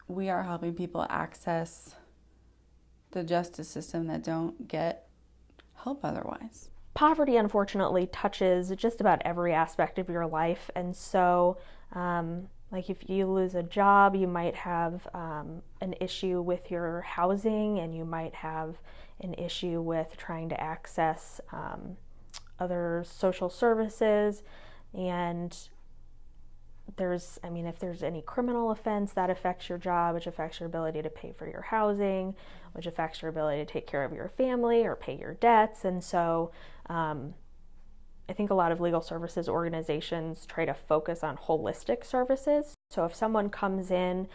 we are helping people access the justice system that don't get help otherwise. Poverty, unfortunately, touches just about every aspect of your life. And so, like if you lose a job, you might have an issue with your housing, and you might have an issue with trying to access other social services. And if there's any criminal offense, that affects your job, which affects your ability to pay for your housing, which affects your ability to take care of your family or pay your debts. And so I think a lot of legal services organizations try to focus on holistic services. So if someone comes in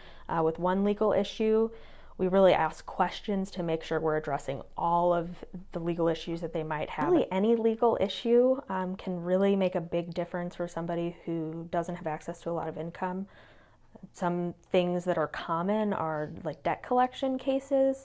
with one legal issue, we really ask questions to make sure we're addressing all of the legal issues that they might have. Really, any legal issue can really make a big difference for somebody who doesn't have access to a lot of income. Some things that are common are like debt collection cases.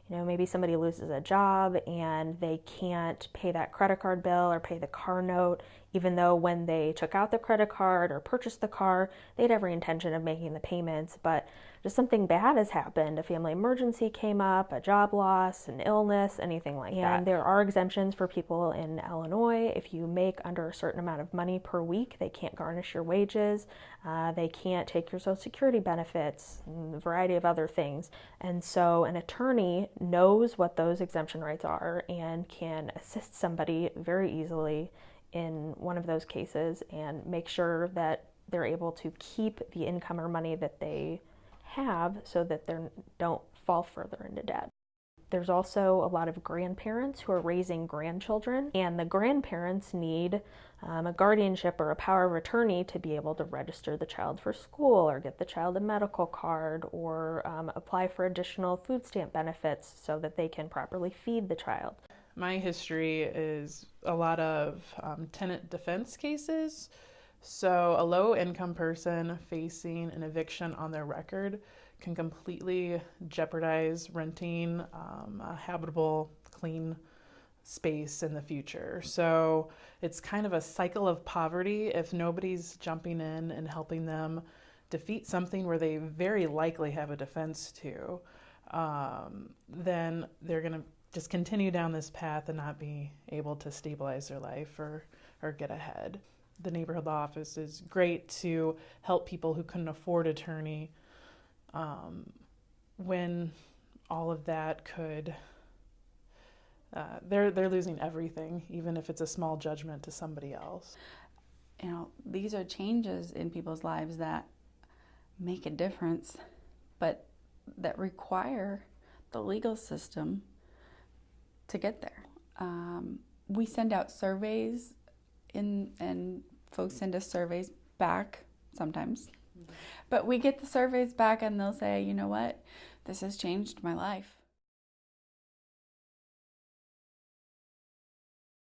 Maybe somebody loses a job and they can't pay that credit card bill or pay the car note, even though when they took out the credit card or purchased the car, they had every intention of making the payments, but just something bad has happened. A family emergency came up, a job loss, an illness, anything like that. And there are exemptions for people in Illinois. If you make under a certain amount of money per week, they can't garnish your wages. They can't take your Social Security benefits, and a variety of other things. And so an attorney knows what those exemption rights are and can assist somebody very easily in one of those cases and make sure that they're able to keep the income or money that they have so that they don't fall further into debt. There's also a lot of grandparents who are raising grandchildren, and the grandparents need a guardianship or a power of attorney to be able to register the child for school or get the child a medical card or apply for additional food stamp benefits so that they can properly feed the child. My history is a lot of tenant defense cases. So a low-income person facing an eviction on their record can completely jeopardize renting a habitable, clean space in the future. So it's kind of a cycle of poverty. If nobody's jumping in and helping them defeat something where they very likely have a defense to, then they're going to just continue down this path and not be able to stabilize their life or get ahead. The neighborhood law office is great to help people who couldn't afford attorney when all of that could, they're losing everything, even if it's a small judgment to somebody else. These are changes in people's lives that make a difference, but that require the legal system to get there. We send out surveys and folks send us surveys back sometimes. But we get the surveys back and they'll say, you know what, this has changed my life.